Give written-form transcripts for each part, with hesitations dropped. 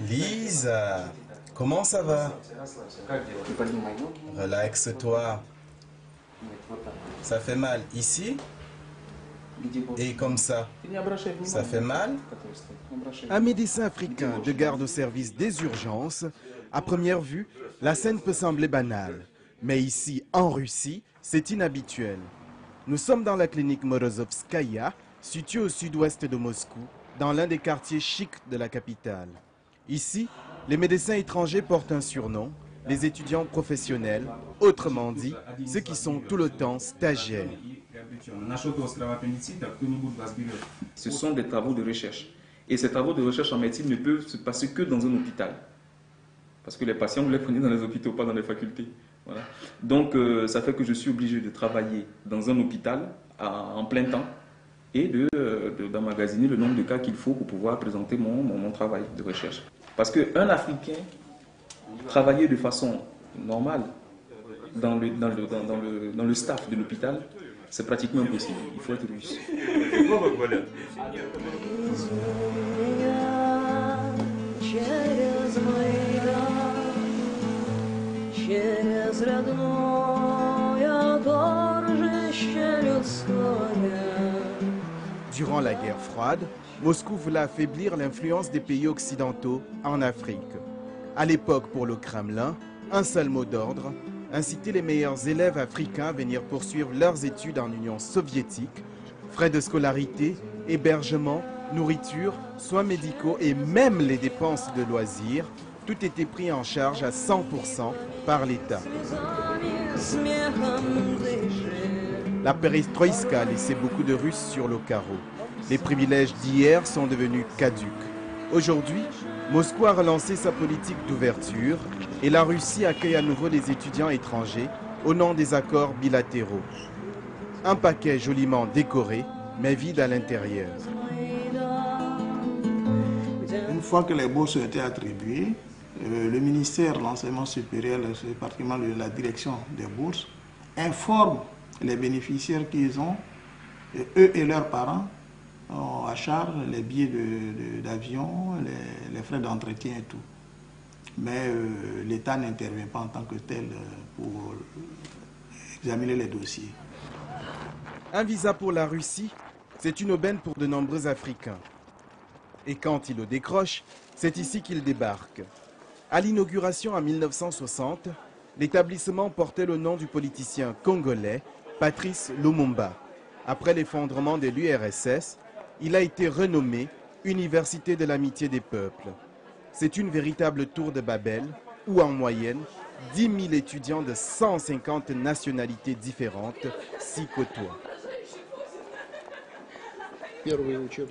Lisa, comment ça va? Relaxe-toi. Ça fait mal ici? Et comme ça, ça fait mal? Un médecin africain de garde au service des urgences, à première vue, la scène peut sembler banale. Mais ici, en Russie, c'est inhabituel. Nous sommes dans la clinique Morozovskaya, située au sud-ouest de Moscou, dans l'un des quartiers chics de la capitale. Ici, les médecins étrangers portent un surnom, les étudiants professionnels, autrement dit, ceux qui sont tout le temps stagiaires. Ce sont des travaux de recherche. Et ces travaux de recherche en médecine ne peuvent se passer que dans un hôpital. Parce que les patients, vous les prenez dans les hôpitaux, pas dans les facultés. Voilà. Donc, ça fait que je suis obligé de travailler dans un hôpital en plein temps et d'emmagasiner le nombre de cas qu'il faut pour pouvoir présenter mon travail de recherche. Parce qu'un Africain, travailler de façon normale dans le staff de l'hôpital, c'est pratiquement impossible. Il faut être russe. Durant la guerre froide, Moscou voulait affaiblir l'influence des pays occidentaux en Afrique. À l'époque, pour le Kremlin, un seul mot d'ordre, inciter les meilleurs élèves africains à venir poursuivre leurs études en Union soviétique, frais de scolarité, hébergement, nourriture, soins médicaux et même les dépenses de loisirs, tout était pris en charge à 100% par l'État. La perestroïka a laissé beaucoup de Russes sur le carreau. Les privilèges d'hier sont devenus caducs. Aujourd'hui, Moscou a relancé sa politique d'ouverture et la Russie accueille à nouveau les étudiants étrangers au nom des accords bilatéraux. Un paquet joliment décoré, mais vide à l'intérieur. Une fois que les bourses ont été attribuées, le ministère de l'Enseignement supérieur, particulièrement la direction des bourses, informe les bénéficiaires qu'ils ont, eux et leurs parents, à charge les billets d'avion, les frais d'entretien et tout. Mais l'État n'intervient pas en tant que tel pour examiner les dossiers. Un visa pour la Russie, c'est une aubaine pour de nombreux Africains. Et quand ils le décrochent, c'est ici qu'ils débarquent. À l'inauguration en 1960, l'établissement portait le nom du politicien congolais Patrice Lumumba. Après l'effondrement de l'URSS, il a été renommé Université de l'amitié des peuples. C'est une véritable tour de Babel où, en moyenne, 10 000 étudiants de 150 nationalités différentes s'y côtoient.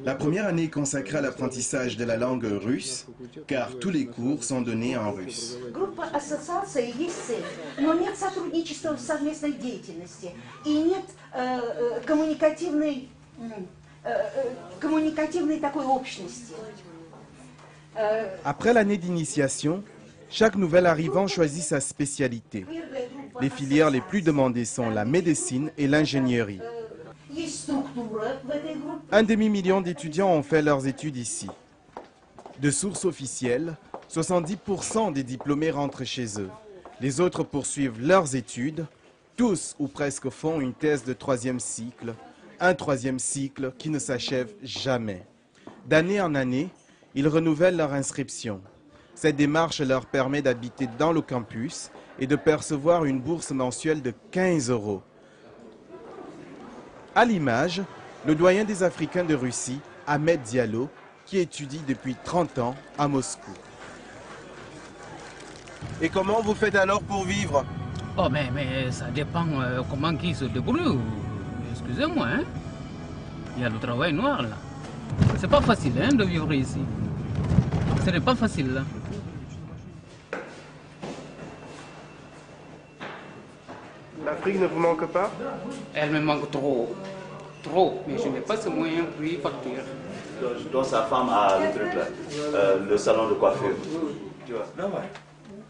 La première année est consacrée à l'apprentissage de la langue russe, car tous les cours sont donnés en russe. Après l'année d'initiation, chaque nouvel arrivant choisit sa spécialité. Les filières les plus demandées sont la médecine et l'ingénierie. Un demi-million d'étudiants ont fait leurs études ici. De sources officielles, 70% des diplômés rentrent chez eux. Les autres poursuivent leurs études. Tous ou presque font une thèse de 3e cycle, un 3e cycle qui ne s'achève jamais. D'année en année, ils renouvellent leur inscription. Cette démarche leur permet d'habiter dans le campus et de percevoir une bourse mensuelle de 15 €. À l'image, le doyen des Africains de Russie, Ahmed Diallo, qui étudie depuis 30 ans à Moscou. Et comment vous faites alors pour vivre? Oh, mais ça dépend comment qui se débrouille. Excusez-moi, hein. Il y a le travail noir, là. C'est pas facile, hein, de vivre ici. Ce n'est pas facile, là. L'Afrique ne vous manque pas? Elle me manque trop. Trop. Mais je n'ai pas ce moyen pour y partir. Donc sa femme a le truc là, le salon de coiffure. Tu vois?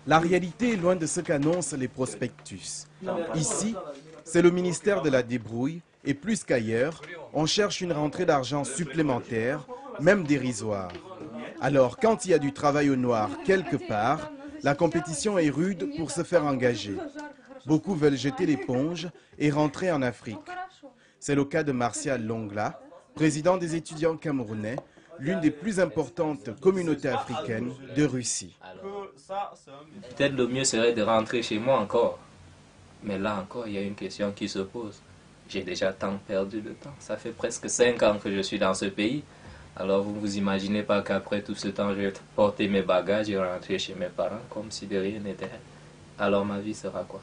La réalité est loin de ce qu'annoncent les prospectus. Ici, c'est le ministère de la débrouille et plus qu'ailleurs, on cherche une rentrée d'argent supplémentaire, même dérisoire. Alors, quand il y a du travail au noir quelque part, la compétition est rude pour se faire engager. Beaucoup veulent jeter l'éponge et rentrer en Afrique. C'est le cas de Martial Longla, président des étudiants camerounais, l'une des plus importantes communautés africaines de Russie. Peut-être le mieux serait de rentrer chez moi encore. Mais là encore, il y a une question qui se pose. J'ai déjà tant perdu de temps. Ça fait presque 5 ans que je suis dans ce pays. Alors vous ne vous imaginez pas qu'après tout ce temps, je vais porter mes bagages et rentrer chez mes parents comme si de rien n'était. Alors ma vie sera quoi?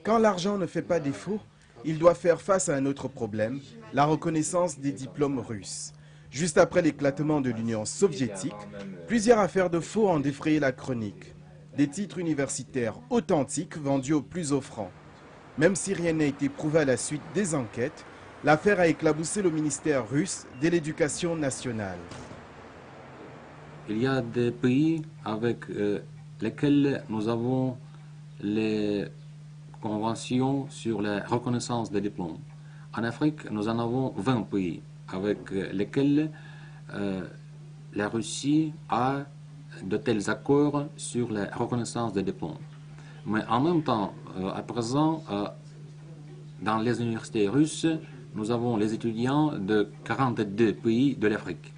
Quand l'argent ne fait pas défaut, il doit faire face à un autre problème, la reconnaissance des diplômes russes. Juste après l'éclatement de l'Union soviétique, plusieurs affaires de faux ont défrayé la chronique. Des titres universitaires authentiques vendus aux plus offrants. Même si rien n'a été prouvé à la suite des enquêtes, l'affaire a éclaboussé le ministère russe de l'Éducation nationale. Il y a des pays avec lesquels nous avons les conventions sur la reconnaissance des diplômes. En Afrique, nous en avons 20 pays avec lesquels la Russie a de tels accords sur la reconnaissance des diplômes. Mais en même temps, à présent, dans les universités russes, nous avons les étudiants de 42 pays de l'Afrique.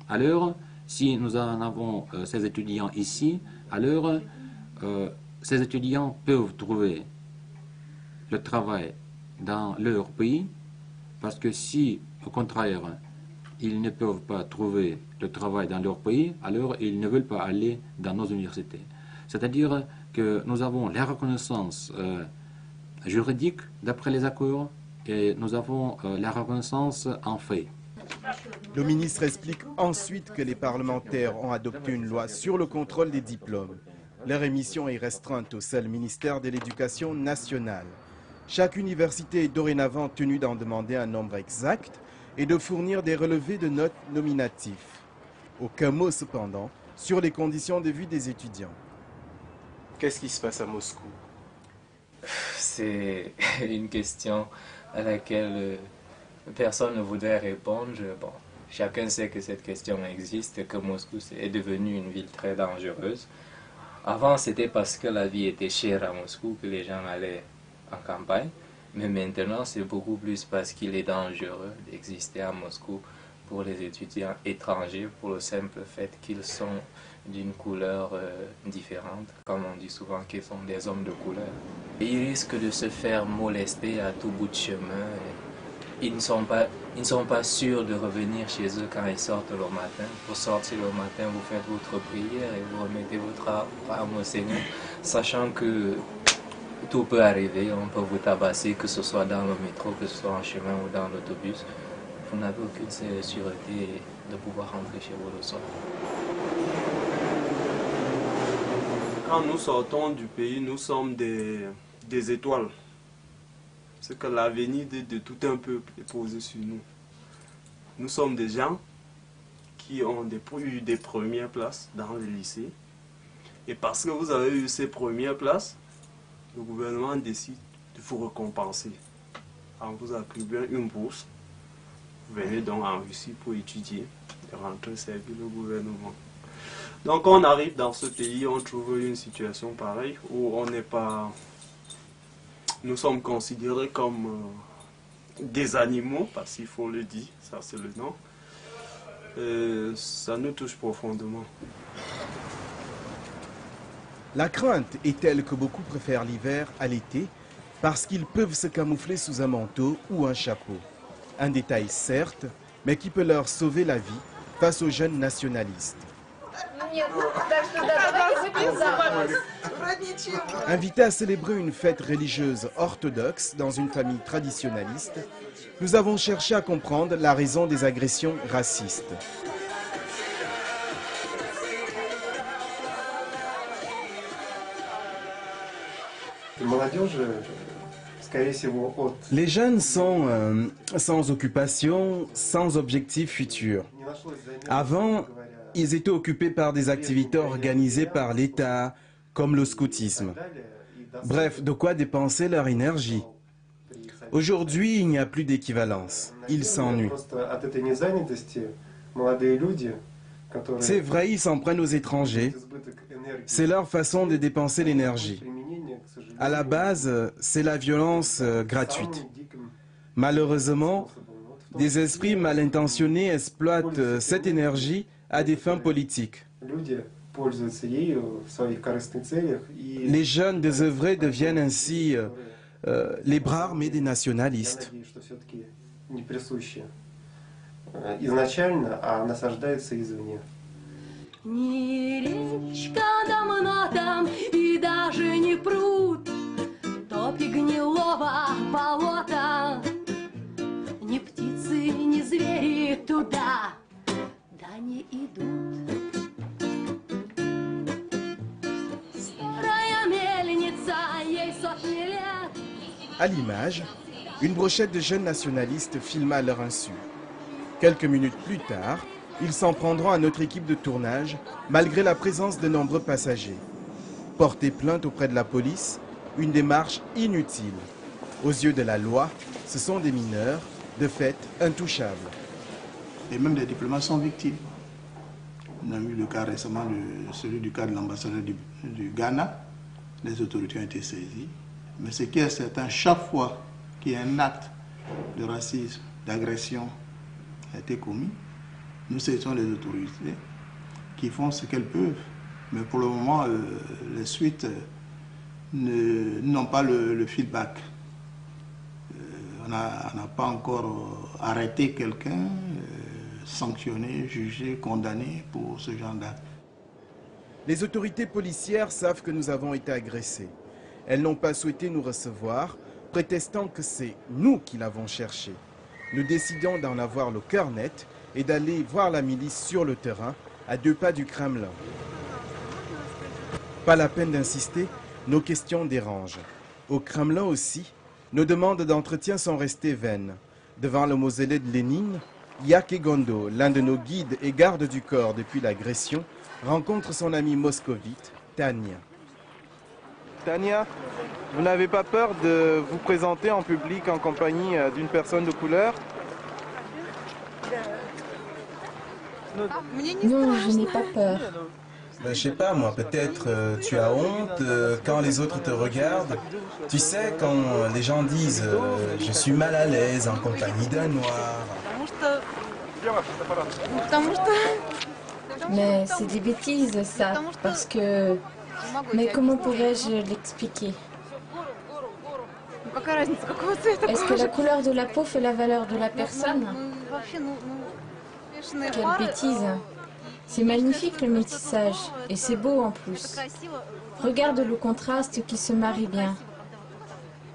Alors, si nous en avons ces étudiants ici, alors ces étudiants peuvent trouver le travail dans leur pays, parce que si, au contraire, ils ne peuvent pas trouver le travail dans leur pays, alors ils ne veulent pas aller dans nos universités. C'est-à-dire que nous avons la reconnaissance juridique d'après les accords et nous avons la reconnaissance en fait. Le ministre explique ensuite que les parlementaires ont adopté une loi sur le contrôle des diplômes. Leur émission est restreinte au seul ministère de l'Éducation nationale. Chaque université est dorénavant tenue d'en demander un nombre exact et de fournir des relevés de notes nominatifs. Aucun mot cependant sur les conditions de vie des étudiants. Qu'est-ce qui se passe à Moscou? C'est une question à laquelle personne ne voudrait répondre. Bon, chacun sait que cette question existe, que Moscou est devenu une ville très dangereuse. Avant, c'était parce que la vie était chère à Moscou que les gens allaient en campagne. Mais maintenant, c'est beaucoup plus parce qu'il est dangereux d'exister à Moscou pour les étudiants étrangers, pour le simple fait qu'ils sont d'une couleur différente, comme on dit souvent qu'ils sont des hommes de couleur. Ils risquent de se faire molester à tout bout de chemin. Ils ne sont pas sûrs de revenir chez eux quand ils sortent le matin. Pour sortir le matin, vous faites votre prière et vous remettez votre âme au Seigneur, sachant que tout peut arriver, on peut vous tabasser, que ce soit dans le métro, que ce soit en chemin ou dans l'autobus. Vous n'avez aucune sûreté de pouvoir rentrer chez vous le soir. Quand nous sortons du pays, nous sommes des étoiles. C'est que l'avenir de tout un peuple est posé sur nous. Nous sommes des gens qui ont eu des premières places dans le lycée. Et parce que vous avez eu ces premières places, le gouvernement décide de vous récompenser en vous attribuant une bourse. Vous venez donc en Russie pour étudier et rentrer servir le gouvernement. Donc on arrive dans ce pays, on trouve une situation pareille où on n'est pas... Nous sommes considérés comme des animaux, parce qu'il faut le dire, ça c'est le nom. Ça nous touche profondément. La crainte est telle que beaucoup préfèrent l'hiver à l'été parce qu'ils peuvent se camoufler sous un manteau ou un chapeau. Un détail certes, mais qui peut leur sauver la vie face aux jeunes nationalistes. Invités à célébrer une fête religieuse orthodoxe dans une famille traditionnaliste, nous avons cherché à comprendre la raison des agressions racistes. Les jeunes sont sans occupation, sans objectif futur. Avant, ils étaient occupés par des activités organisées par l'État, comme le scoutisme. Bref, de quoi dépenser leur énergie. Aujourd'hui, il n'y a plus d'équivalence. Ils s'ennuient. C'est vrai, ils s'en prennent aux étrangers. C'est leur façon de dépenser l'énergie. À la base, c'est la violence gratuite. Malheureusement, des esprits mal intentionnés exploitent cette énergie à des fins politiques. Les jeunes désœuvrés deviennent ainsi les bras armés des nationalistes. Ни речка давно там и даже не пруд, топи гнилого болота, ни птицы, ни звери туда, да не идут. Старая мельница, ей сотни лет. À l'image, une brochette de jeunes nationalistes filma à leur insu. Quelques minutes plus tard, ils s'en prendront à notre équipe de tournage, malgré la présence de nombreux passagers. Porter plainte auprès de la police, une démarche inutile. Aux yeux de la loi, ce sont des mineurs, de fait intouchables. Et même des diplomates sont victimes. On a vu le cas récemment, celui du cas de l'ambassadeur du Ghana. Les autorités ont été saisies. Mais ce qui est certain, chaque fois qu'il y a un acte de racisme, d'agression a été commis, nous saisissons les autorités qui font ce qu'elles peuvent. Mais pour le moment, les suites n'ont pas le feedback. On n'a pas encore arrêté quelqu'un, sanctionné, jugé, condamné pour ce genre d'acte. Les autorités policières savent que nous avons été agressés. Elles n'ont pas souhaité nous recevoir, prétextant que c'est nous qui l'avons cherché. Nous décidons d'en avoir le cœur net et d'aller voir la milice sur le terrain, à 2 pas du Kremlin. Pas la peine d'insister, nos questions dérangent. Au Kremlin aussi, nos demandes d'entretien sont restées vaines. Devant le mausolée de Lénine, Yake Gondo, l'un de nos guides et gardes du corps depuis l'agression, rencontre son ami moscovite, Tania. Tania, vous n'avez pas peur de vous présenter en public en compagnie d'une personne de couleur? Non, je n'ai pas peur. Je sais pas moi, peut-être tu as honte quand les autres te regardent. Tu sais, quand les gens disent je suis mal à l'aise en compagnie d'un noir. Mais c'est des bêtises ça, parce que... Mais comment pourrais-je l'expliquer? Est-ce que la couleur de la peau fait la valeur de la personne? Quelle bêtise! C'est magnifique le métissage, et c'est beau en plus. Regarde le contraste qui se marie bien.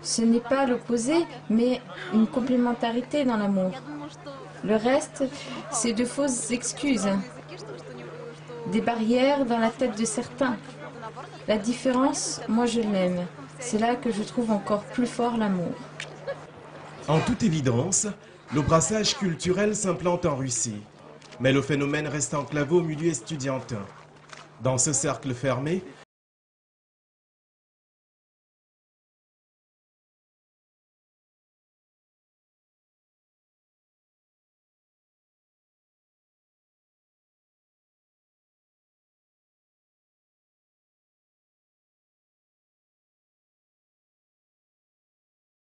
Ce n'est pas l'opposé, mais une complémentarité dans l'amour. Le reste, c'est de fausses excuses. Des barrières dans la tête de certains. La différence, moi je l'aime. C'est là que je trouve encore plus fort l'amour. En toute évidence, le brassage culturel s'implante en Russie. Mais le phénomène reste enclavé au milieu estudiantin. Dans ce cercle fermé,